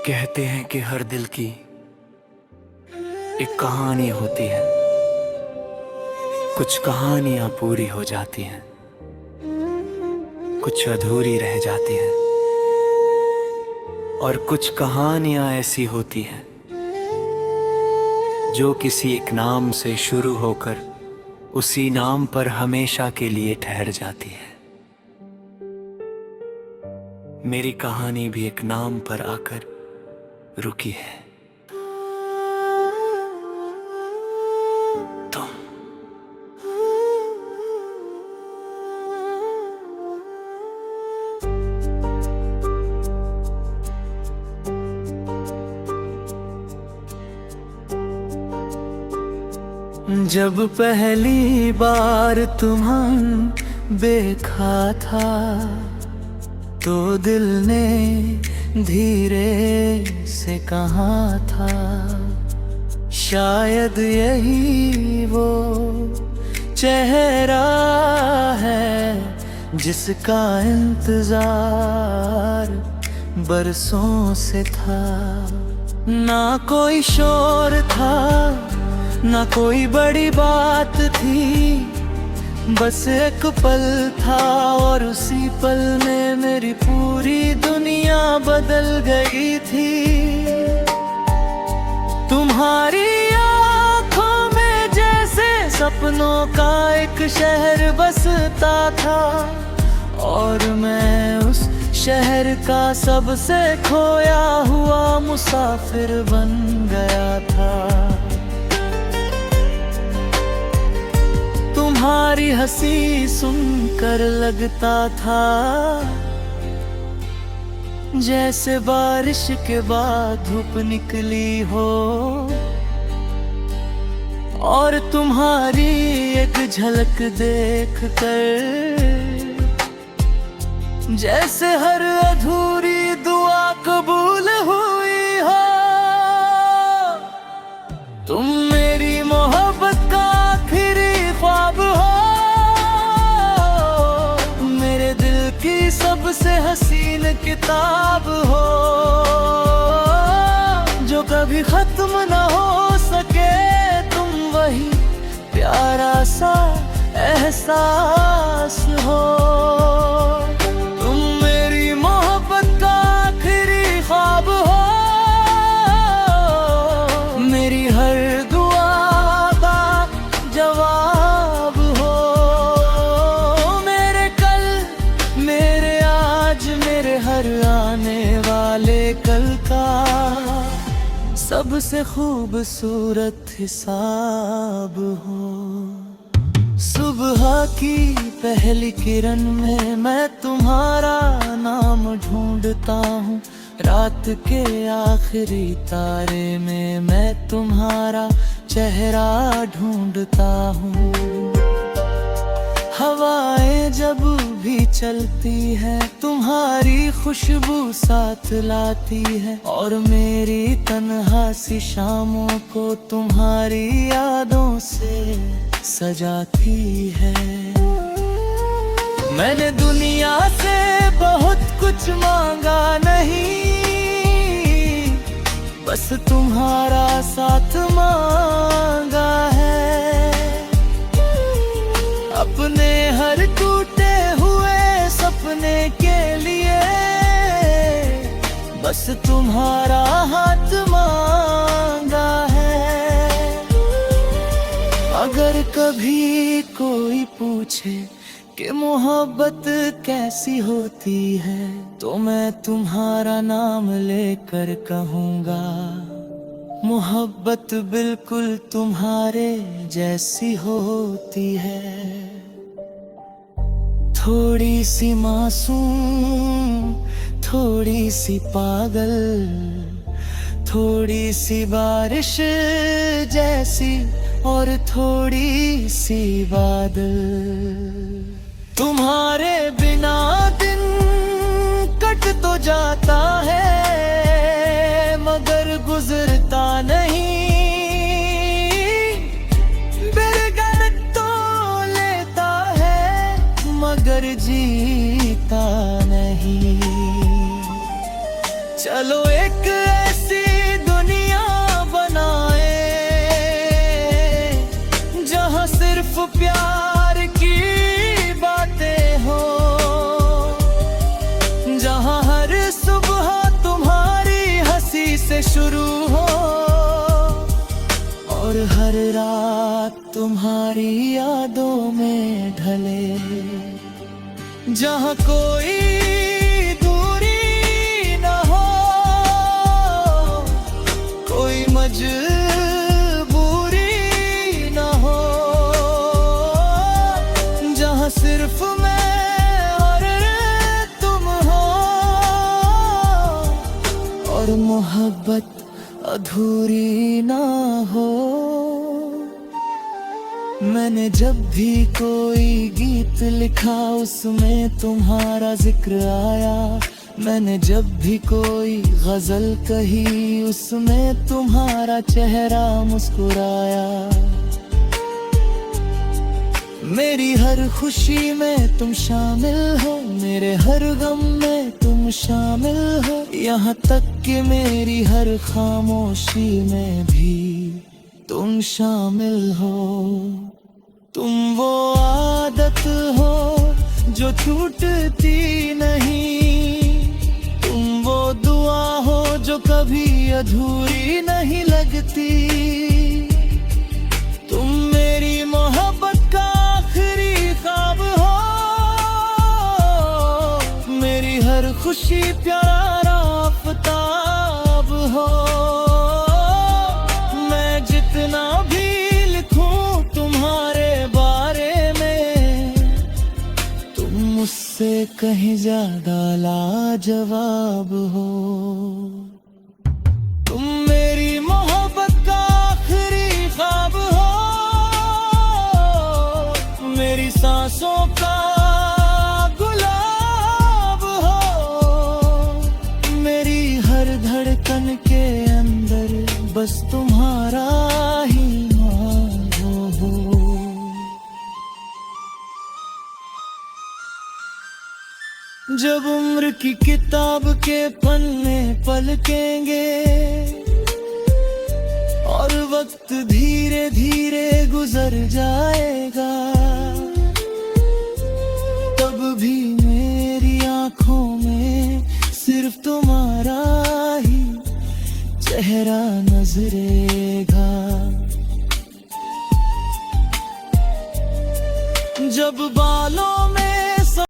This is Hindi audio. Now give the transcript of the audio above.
कहते हैं कि हर दिल की एक कहानी होती है। कुछ कहानियां पूरी हो जाती हैं, कुछ अधूरी रह जाती हैं, और कुछ कहानियां ऐसी होती हैं जो किसी एक नाम से शुरू होकर उसी नाम पर हमेशा के लिए ठहर जाती है। मेरी कहानी भी एक नाम पर आकर रुकी है। तुम। जब पहली बार तुम्हें देखा था तो दिल ने धीरे से कहा था, शायद यही वो चेहरा है जिसका इंतजार बरसों से था। ना कोई शोर था, ना कोई बड़ी बात थी, बस एक पल था और उसी पल में मेरी पूरी दुनिया बदल गई थी। तुम्हारी आंखों में जैसे सपनों का एक शहर बसता था, और मैं उस शहर का सबसे खोया हुआ मुसाफिर बन गया था। तुम्हारी हंसी सुनकर लगता था जैसे बारिश के बाद धूप निकली हो, और तुम्हारी एक झलक देखकर जैसे हर अधूरी दुआ कबूल हुई हो। तुम मेरी मोहब्बत का आखिरी ख्वाब हो, मेरे दिल की सबसे हसीन किताब हो, जो कभी खत्म न हो सके। तुम वही प्यारा सा एहसास हो। तुम मेरी मोहब्बत का आखिरी ख्वाब हो, मेरी हर दुआ का जवाब हो। मेरे कल, मेरे आज, मेरे हर आने वाले कल का सबसे खूबसूरत हिसाब हो। सुबह की पहली किरण में मैं तुम्हारा नाम ढूंढता हूँ, रात के आखिरी तारे में मैं तुम्हारा चेहरा ढूंढता हूँ। हवाएं जब भी चलती है तुम्हारी खुशबू साथ लाती है, और मेरी तन्हा सी शामों को तुम्हारी यादों से सजाती है। मैंने दुनिया से बहुत कुछ मांगा नहीं, बस तुम्हारा साथ मांगा है। अपने हर टूटे हुए सपने के लिए बस तुम्हारा हाथ मांगा है। अगर कभी कोई पूछे कि मोहब्बत कैसी होती है, तो मैं तुम्हारा नाम लेकर कहूँगा, मोहब्बत बिल्कुल तुम्हारे जैसी होती है। थोड़ी सी मासूम, थोड़ी सी पागल, थोड़ी सी बारिश जैसी और थोड़ी सी बादल। तुम्हारे बिना दिन कट तो जाता है, मगर गुजरता नहीं। बिरगन तो लेता है मगर जीता नहीं। चलो एक हर रात तुम्हारी यादों में ढले, जहाँ कोई दूरी न हो, कोई मजबूरी न हो, जहाँ सिर्फ मैं और तुम हो, और मोहब्बत अधूरी ना हो। मैंने जब भी कोई गीत लिखा उसमें तुम्हारा जिक्र आया, मैंने जब भी कोई गजल कही उसमें तुम्हारा चेहरा मुस्कुराया। मेरी हर खुशी में तुम शामिल हो, मेरे हर गम में तुम शामिल हो, यहाँ तक कि मेरी हर खामोशी में भी तुम शामिल हो। तुम वो आदत हो जो छूटती नहीं, तुम वो दुआ हो जो कभी अधूरी नहीं लगती। तुम मेरी मोहब्बत का आखिरी ख्वाब हो, मेरी हर खुशी प्यारा आफताब हो। मैं जितना भी लिखूं तुम्हारे बारे में, तुम मुझसे कहीं ज्यादा लाजवाब हो। तुम मेरी मोहब्बत का आखिरी ख्वाब हो, मेरी सांसों का गुलाब हो, मेरी हर धड़कन के अंदर बस तुम्हारा ही नाम हो। जब उम्र की किताब के पन्ने पलटेंगे और वक्त धीरे धीरे गुजर जाएगा, तब भी मेरी आंखों में सिर्फ तुम्हारा ही चेहरा नजरेगा। जब बालों में